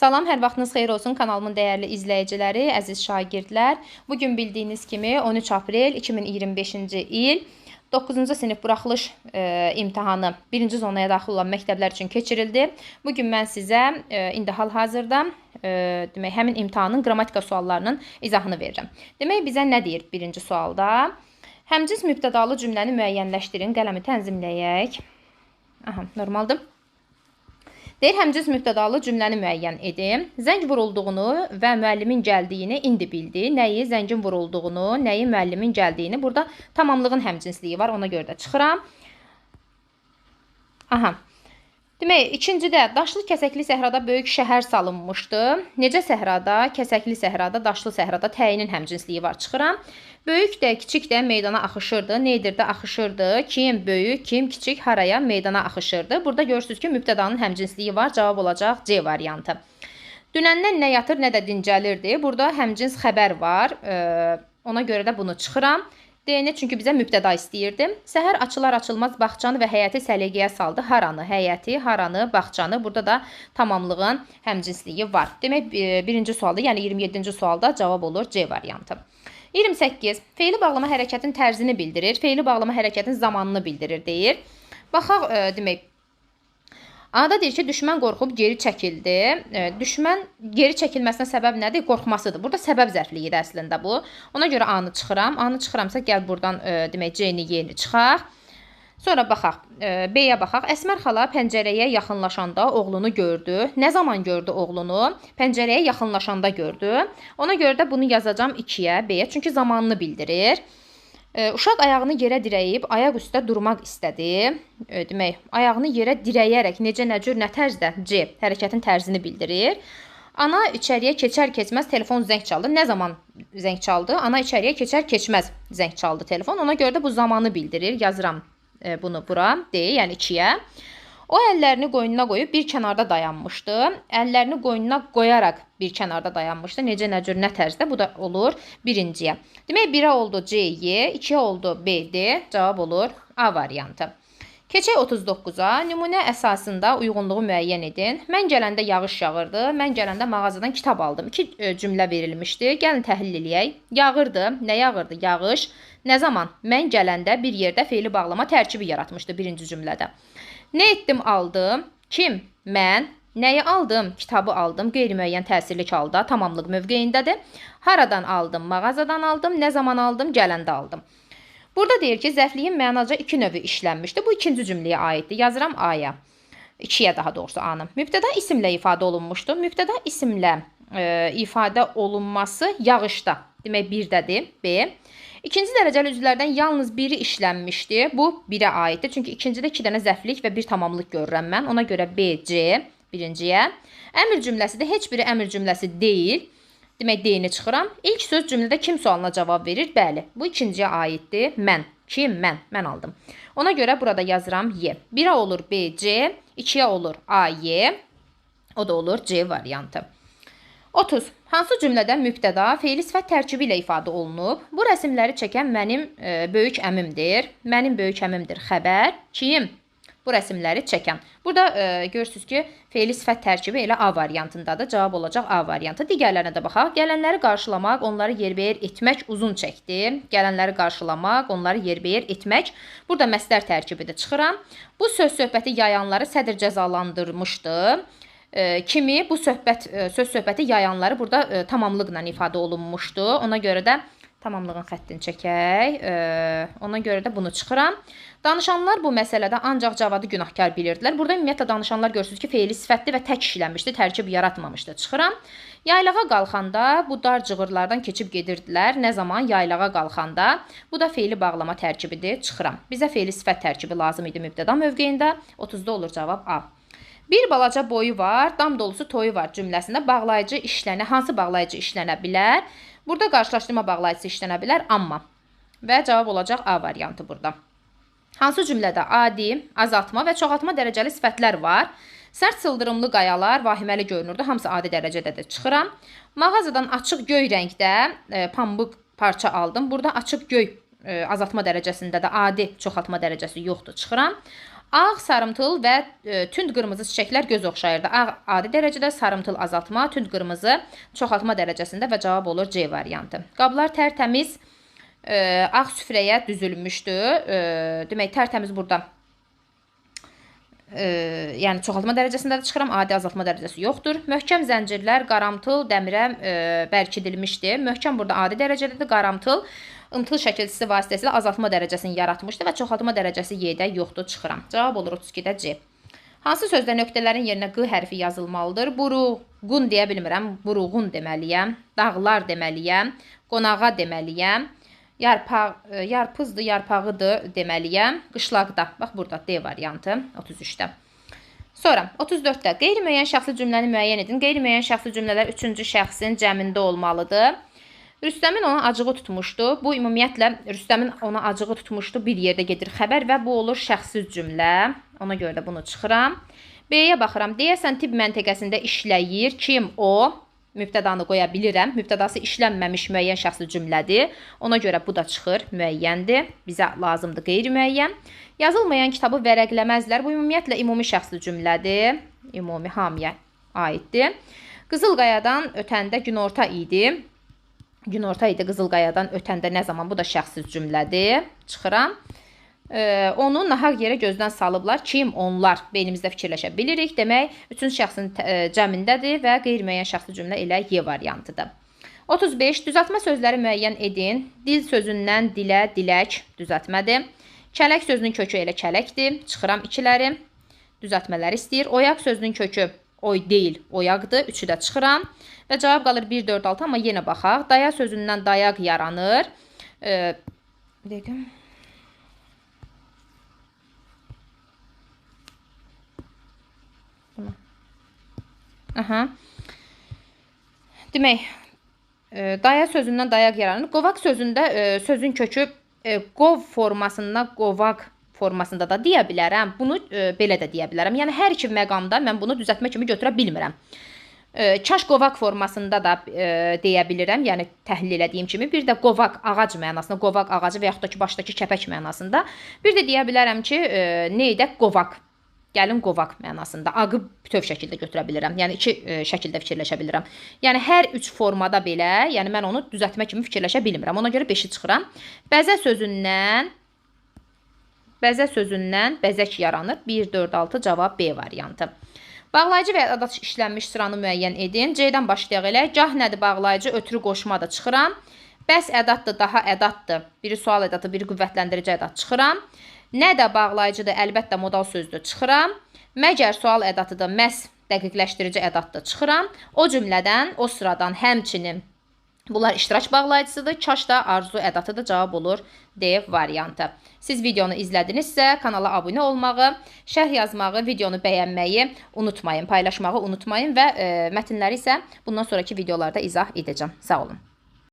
Salam, hər vaxtınız xeyir olsun kanalımın dəyərli izləyiciləri, əziz şagirdlər. Bugün bildiyiniz kimi 13 aprel 2025-ci il 9-cu sinif buraxılış imtahanı 1-ci zonaya daxil olan məktəblər üçün keçirildi. Bugün mən sizə indi hal-hazırda demək həmin imtahanın qrammatika suallarının izahını verirəm. Demək bizə nə deyir birinci sualda? Həmcins mübtədalı cümləni müəyyənləşdirin, qələmi tənzimləyək. Aha, normaldır. Deyir, həmcins mübtədalı cümləni müəyyən edin. Zəng vurulduğunu və müəllimin gəldiyini indi bildi. Nəyi? Zəngin vurulduğunu, nəyi? Müəllimin gəldiyini. Burada tamamlığın həmcinsliyi var, ona görə də çıxıram. Aha. Demək, ikincidə daşlı kəsəkli səhrada böyük şəhər salınmışdı. Necə səhrada? Kəsəkli səhrada, daşlı səhrada təyinin həmcinsliyi var, çıxıram. Böyük də, kiçik də meydana axışırdı. Neydir də axışırdı? Kim böyük, kim kiçik, haraya meydana axışırdı. Burada görürsünüz ki, mübtədanın həmcinsliyi var. Cavab olacaq C variantı. Dünəndən nə yatır, nə də dincəlirdi. Burada həmcins xəbər var. Ona görə də bunu çıxıram. D-ni çünki bizə mübtəda istəyirdi. Səhər açılar-açılmaz bağçanı və həyəti səliqəyə saldı. Haranı, həyəti, haranı, bağçanı. Burada da tamamlığın həmcinsliyi var. Demək, birinci sualda, yəni 27-ci sualda cavab olur C variantı. 28. Feili bağlama hərəkətin tərzini bildirir. Feili bağlama hərəkətin zamanını bildirir, deyir. Baxaq, demək, A-da deyir ki, düşmən qorxub geri çəkildi. Düşmən geri çəkilməsinə səbəb nədir? Qorxmasıdır. Burada səbəb zərfliyidir əslində bu. Ona görə A-nı çıxıram. A-nı çıxıramsa, gəl buradan demək, C-ni, Y-ni çıxaq. Sonra baxaq, B-yə baxaq. Əsmər xala pəncərəyə yaxınlaşanda oğlunu gördü. Nə zaman gördü oğlunu? Pəncərəyə yaxınlaşanda gördü. Ona görə də bunu yazacağım 2-yə, B-yə. Çünki zamanını bildirir. Uşaq ayağını yerə dirəyib, ayaq üstə durmaq istədi. Demək, ayağını yerə dirəyərək necə, nə cür, nə tərzdə? C, hərəkətin tərzini bildirir. Ana içəriyə keçər-keçməz telefon zəng çaldı. Nə zaman zəng çaldı? Ana içəriyə keçər-keçməz zəng çaldı telefon. Ona görə də bu zamanı bildirir. Yazıram bunu bura, D, yəni 2-yə. O əllərini qoynuna qoyub bir kənarda dayanmışdı. Əllərini qoynuna qoyaraq bir kənarda dayanmışdı. Necə, nə cür, nə tərzdə? Bu da olur birinciyə. Demək, 1-ə oldu C, Y, 2-yə oldu B, D. Cavab olur A variantı. Keçək 39-a. Nümunə əsasında uyğunluğu müəyyən edin. Mən gələndə yağış yağırdı. Mən gələndə mağazadan kitab aldım. 2 cümlə verilmişdi. Gəlin təhlil eləyək. Yağırdı. Nə yağırdı? Yağış. Nə zaman? Mən gələndə bir yerdə feili bağlama tərkibi yaratmışdı birinci cümlədə. Nə etdim, aldım? Kim? Mən. Nəyi aldım? Kitabı aldım. Qeyri-müəyyən təsirlik halda tamamlıq mövqeyindədir. Haradan aldım? Mağazadan aldım. Nə zaman aldım? Gələndə aldım. Burada deyir ki, zərfliyin mənaca 2 növü işlənmişdi. Bu ikinci cümləyə aiddir. Yazıram A-ya. 2-yə daha doğrusu A-nı. Mübtəda isimlə ifadə olunmuşdu. Mübtəda isimlə ifadə olunması yağışda. Demək, 1-dədir. B. İkinci dərəcəli üzvlərdən yalnız biri işlənmişdi. Bu 1-ə aiddir. Çünki ikincidə 2 dənə zərflik və bir tamamlıq görürəm mən. Ona görə B, C birinciyə. Əmr cümləsi də heç biri əmr cümləsi deyil. Demək, D-ni çıxıram. İlk söz cümlədə kim sualına cavab verir? Bəli, bu ikinciyə aiddir. Mən. Kim? Mən. Mən aldım. Ona görə burada yazıram Y. 1-ə olur B, C. 2-yə olur A, Y. O da olur C variantı. 30. Hansı cümlədə mübtəda feili sifət tərkibi ilə ifadə olunub? Bu rəsmləri çəkən mənim böyük əmimdir. Mənim böyük əmimdir. Xəbər. Kim? Bu rəsmləri çəkən. Burada görürsünüz ki, feili sifət tərkibi elə A variantındadır. Cavab olacaq A variantı. Digərlərinə də baxaq. Gələnləri qarşılamaq, onları yerbəyer etmək uzun çəkdi. Gələnləri qarşılamaq, onları yerbəyer etmək. Burada məsdər tərkibidir. Çıxıram. Bu söz-söhbəti yayanları sədr cəzalandırmışdı. Kimi bu söz-söhbəti yayanları burada tamamlıqla ifadə olunmuşdu. Ona görə də tamamlığın xəttini çəkək. Ona görə də bunu çıxıram. Danışanlar bu məsələdə ancaq Cavadı günahkar bilirdilər. Burada ümumiyyətlə danışanlar görürsünüz ki, feili sifətli və tək işlənmişdi, tərkib yaratmamışdı. Çıxıram. Yaylağa qalxanda bu dar cığırlardan keçib gedirdilər. Nə zaman? Yaylağa qalxanda. Bu da feili bağlama tərkibidir. Çıxıram. Bizə feili sifət tərkibi lazım idi mübtəda mövqeyində. 30-da olur cavab A. Bir balaca boyu var, dam dolusu toyu var cümləsində bağlayıcı işlənə, hansı bağlayıcı işlənə bilər? Burada qarşılaşdırma bağlayıcısı işlənə bilər, amma. Və cavab olacaq A variantı burada. Hansı cümlədə adi, azaltma və çoxaltma dərəcəli sifətlər var? Sərt sıldırımlı qayalar vahiməli görünürdü, hamısı adi dərəcədədir. Çıxıram. Mağazadan açıq göy rəngdə pambıq parça aldım. Burada açıq göy azaltma dərəcəsində də adi çoxaltma dərəcəsi yoxdur. Çıxıram. Ağ, sarımtıl və tünd qırmızı çiçəklər göz oxşayırdı. Ağ adi dərəcədə, sarımtıl azaltma, tünd qırmızı çoxaltma dərəcəsində və cavab olur C variantı. Qablar tərtəmiz ağ süfrəyə düzülmüşdü. Demək, tərtəmiz burada yəni çoxaltma dərəcəsində də çıxıram, adi azaltma dərəcəsi yoxdur. Möhkəm zəncirlər qaramtıl dəmirə bərkidilmişdi. Möhkəm burada adi dərəcədədir, qaramtıl ımtıl şəkilçisi vasitəsilə azaltma dərəcəsini yaratmışdı və çoxaltma dərəcəsi Y-də yoxdur, çıxıram. Cavab olur 32-də C. Hansı sözdə nöqtələrin yerinə Q hərfi yazılmalıdır? Buruğun deyə bilmirəm, buruğun deməliyəm, dağlar deməliyəm, qonağa deməliyəm, yarpızdır, yarpağıdır deməliyəm, qışlaqda. Bax, burada D variantı 33-də. Sonra 34-də qeyri-müəyyən şəxsli cümləni müəyyən edin. Qeyri-müəyyən şəxsli cümlələr 3-cü şəxsin cəmində olmalıdır. Rüstəmin ona acığı tutmuşdu. Bu ümumiyyətlə Rüstəmin ona acığı tutmuşdu. Bir yerdə gedir xəbər və bu olur şəxsiz cümlə. Ona görə də bunu çıxıram. B-yə baxıram. Deyəsən tibb məntəqəsində işləyir. Kim? O. Mübtədanı qoya bilirəm. Mübtədası işlənməmiş müəyyən şəxsli cümlədir. Ona görə bu da çıxır. Müəyyəndir. Bizə lazımdır qeyri-müəyyən. Yazılmayan kitabı vərəqləməzlər. Bu ümumiyyətlə ümumi şəxsli cümlədir. Ümumi hamiyə aiddir. Qızılqayadan ötəndə günorta idi. Günorta idi Qızılqayadan ötəndə nə zaman? Bu da şəxsiz cümlədir. Çıxıram. Onu nahaq yerə gözdən salıblar. Kim? Onlar. Beynimizdə fikirləşə bilirik. Demək, üçüncü şəxsin cəmindədir və qeyri-müəyyən şəxsli cümlə ilə Y variantıdır. 35. Düzəltmə sözləri müəyyən edin. Dil sözündən dilə, dilək düzəltmədir. Kələk sözünün kökü elə kələkdir. Çıxıram ikiləri. Düzəltmələri istəyir. Oyaq sözünün kökü oy deyil, oyaqdır. Üçü də çıxıram. Və cavab qalır 1, 4, 6, amma yenə baxaq. Daya sözündən dayaq yaranır. Bir dəqiqə. Aha. Demək, daya sözündən dayaq yaranır. Qovaq sözündə sözün kökü qov formasında, qovaq formasında da deyə bilərəm. Bunu belə də deyə bilərəm. Yəni, hər iki məqamda mən bunu düzəltmə kimi götürə bilmirəm. Kaş qovaq formasında da deyə bilirəm. Yəni, təhlil elədiyim kimi. Bir də qovaq ağac mənasında, qovaq ağacı və yaxud da ki, başdakı kəpək mənasında. Bir də deyə bilərəm ki, neydək qovaq. Gəlin qovaq mənasında. Ağı bütöv şəkildə götürə bilirəm. Yəni, iki şəkildə fikirləşə bilirəm. Yəni, hər üç formada belə, yəni mən onu düzəltmə kimi fikirləşə bilmirəm. Ona görə 5-i çıxıram. Bəzə sözündən bəzək yaranır. 1, 4, 6 cavab B variantı. Bağlayıcı və ədad işlənmiş sıranı müəyyən edin. C-dən başlayaq elə. Gah nədir bağlayıcı, ötürü qoşmadır, çıxıram. Bəs ədaddır, daha ədaddır. Biri sual ədadı, biri qüvvətləndirici ədad, çıxıram. Nə də bağlayıcıdır, əlbəttə modal sözdür, çıxıram. Məgər sual ədatıdır, məhz dəqiqləşdirici ədaddır, çıxıram. O cümlədən, o sıradan həmçinin bunlar iştirak bağlayıcısıdır. Kaş da arzu ədatıdır, cavab olur D variantı. Siz videonu izlədinizsə, kanala abunə olmağı, şərh yazmağı, videonu bəyənməyi unutmayın, paylaşmağı unutmayın və mətnləri isə bundan sonraki videolarda izah edəcəm. Sağ olun.